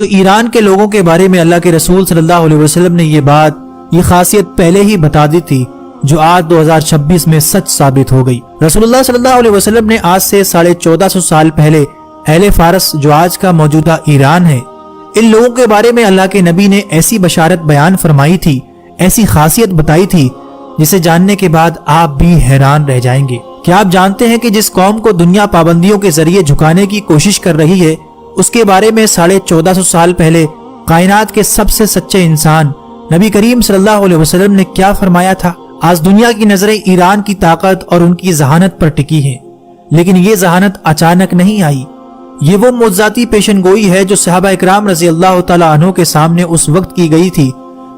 تو ایران کے لوگوں کے بارے میں اللہ کے رسول صلی اللہ علیہ وسلم نے یہ خاصیت پہلے ہی بتا دی تھی، جو آج 2026 میں سچ ثابت ہو گئی۔ رسول اللہ صلی اللہ علیہ وسلم نے آج سے 1450 سال پہلے اہل فارس، جو آج کا موجودہ ایران ہے، ان لوگوں کے بارے میں اللہ کے نبی نے ایسی بشارت بیان فرمائی تھی، ایسی خاصیت بتائی تھی، جسے جاننے کے بعد آپ بھی حیران رہ جائیں گے۔ کیا آپ جانتے ہیں کہ جس قوم کو دنیا پابندیوں کے ذریعے جھکانے کی کوشش کر رہی ہے، اس کے بارے میں 1450 سال پہلے کائنات کے سب سے سچے انسان نبی کریم صلی اللہ علیہ وسلم نے کیا فرمایا تھا؟ آج دنیا کی نظریں ایران کی طاقت اور ان کی ذہانت پر ٹکی ہیں، لیکن یہ ذہانت اچانک نہیں آئی۔ یہ وہ معجزاتی پیشن گوئی ہے جو صحابہ اکرام رضی اللہ تعالیٰ عنہ کے سامنے اس وقت کی گئی تھی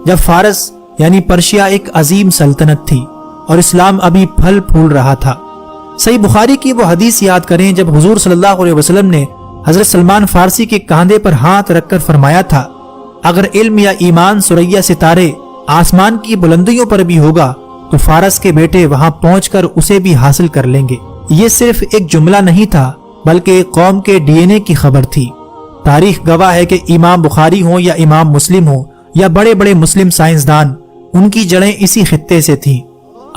جب فارس یعنی پرشیا ایک عظیم سلطنت تھی اور اسلام ابھی پھل پھول رہا تھا۔ صحیح بخاری کی وہ حدیث یاد کریں جب حضور صلی اللہ علیہ وسلم نے حضرت سلمان فارسی کے کاندھے پر ہاتھ رکھ کر فرمایا تھا، اگر علم یا ایمان ثریا ستارے آسمان کی بلندیوں پر بھی ہوگا تو فارس کے بیٹے وہاں پہنچ کر اسے بھی حاصل کر لیں گے۔ یہ صرف ایک جملہ نہیں تھا بلکہ ایک قوم کے ڈی این اے کی خبر تھی۔ تاریخ گواہ ہے کہ امام بخاری ہوں یا امام مسلم ہوں یا بڑے بڑے مسلم سائنسدان، ان کی جڑیں اسی خطے سے تھیں۔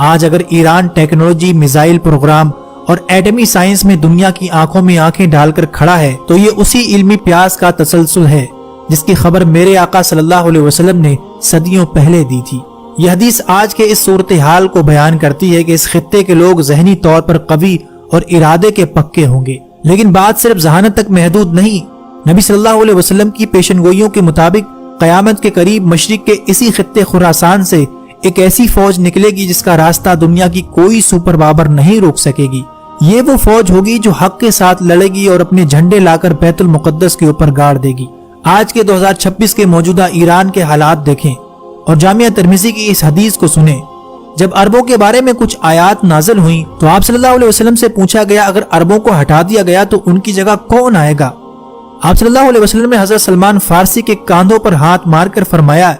آج اگر ایران ٹیکنالوجی، میزائل پروگرام اور ایٹمی سائنس میں دنیا کی آنکھوں میں آنکھیں ڈال کر کھڑا ہے تو یہ اسی علمی پیاس کا تسلسل ہے جس کی خبر میرے آقا صلی اللہ علیہ وسلم نے صدیوں پہلے دی تھی۔ یہ حدیث آج کے اس صورتحال کو بیان کرتی ہے کہ اس خطے کے لوگ ذہنی طور پر قوی اور ارادے کے پکے ہوں گے، لیکن بات صرف ذہانت تک محدود نہیں۔ نبی صلی اللہ علیہ وسلم کی پیشن گوئیوں کے مطابق قیامت کے قریب مشرق کے اسی خطے خراسان سے ایک ایسی فوج نکلے گی جس کا راستہ دنیا کی کوئی سپر پاور نہیں روک سکے گی۔ یہ وہ فوج ہوگی جو حق کے ساتھ لڑے گی اور اپنے جھنڈے لا کر بیت المقدس کے اوپر گاڑ دے گی۔ آج کے 2026 کے موجودہ ایران کے حالات دیکھیں اور جامعہ ترمذی کی اس حدیث کو سنیں۔ جب عربوں کے بارے میں کچھ آیات نازل ہوئیں تو آپ صلی اللہ علیہ وسلم سے پوچھا گیا اگر عربوں کو ہٹا دیا گیا تو ان کی جگہ کون آئے گا؟ آپ صلی اللہ علیہ وسلم نے حضرت سلمان فارسی کے کاندھوں پر ہاتھ مار کر فرمایا،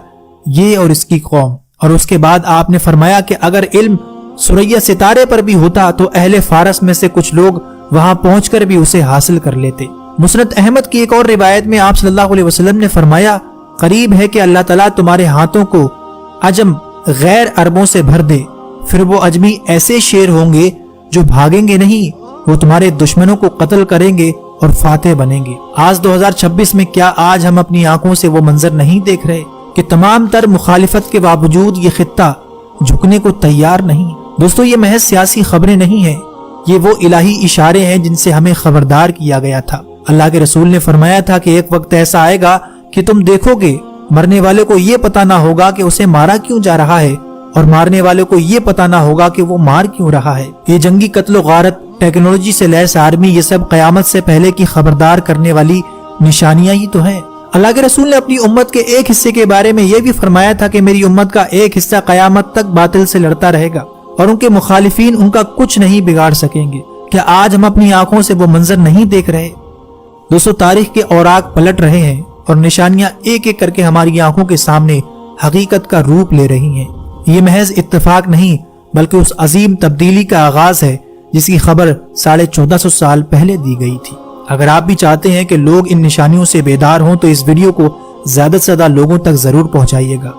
یہ اور اس کی قوم۔ اور اس کے بعد آپ نے فرمایا کہ اگر علم ثریا ستارے پر بھی ہوتا تو اہل فارس میں سے کچھ لوگ وہاں پہنچ کر بھی اسے حاصل کر لیتے۔ مسند احمد کی ایک اور روایت میں آپ صلی اللہ علیہ وسلم نے فرمایا، قریب ہے کہ اللہ تعالیٰ تمہارے ہاتھوں کو عجم غیر عربوں سے بھر دے، پھر وہ عجمی ایسے شیر ہوں گے جو بھاگیں گے نہیں، وہ تمہارے دشمنوں کو قتل کریں گے اور فاتح بنیں گے۔ آج 2026 میں کیا آج ہم اپنی آنکھوں سے وہ منظر نہیں دیکھ رہے کہ تمام تر مخالفت کے باوجود یہ خطہ جھکنے کو تیار نہیں؟ دوستو، یہ محض سیاسی خبریں نہیں ہیں، یہ وہ الہی اشارے ہیں جن سے ہمیں خبردار کیا گیا تھا۔ اللہ کے رسول نے فرمایا تھا کہ ایک وقت ایسا آئے گا کہ تم دیکھو گے مرنے والے کو یہ پتا نہ ہوگا کہ اسے مارا کیوں جا رہا ہے، اور مارنے والے کو یہ پتا نہ ہوگا کہ وہ مار کیوں رہا ہے۔ یہ جنگی قتل و غارت، ٹیکنالوجی سے لیس آرمی، یہ سب قیامت سے پہلے کی خبردار کرنے والی نشانیاں ہی تو ہیں۔ اللہ کے رسول نے اپنی امت کے ایک حصے کے بارے میں یہ بھی فرمایا تھا کہ میری امت کا ایک حصہ قیامت تک باطل سے لڑتا رہے گا اور ان کے مخالفین ان کا کچھ نہیں بگاڑ سکیں گے۔ کیا آج ہم اپنی آنکھوں سے وہ منظر نہیں دیکھ رہے؟ دوستو، تاریخ کے اوراق پلٹ رہے ہیں اور نشانیاں ایک ایک کر کے ہماری آنکھوں کے سامنے حقیقت کا روپ لے رہی ہیں۔ یہ محض اتفاق نہیں بلکہ اس عظیم تبدیلی کا آغاز ہے جس کی خبر 1450 سال پہلے دی گئی تھی۔ اگر آپ بھی چاہتے ہیں کہ لوگ ان نشانیوں سے بیدار ہوں تو اس ویڈیو کو زیادہ سے زیادہ لوگوں تک ضرور پہنچائیے گا۔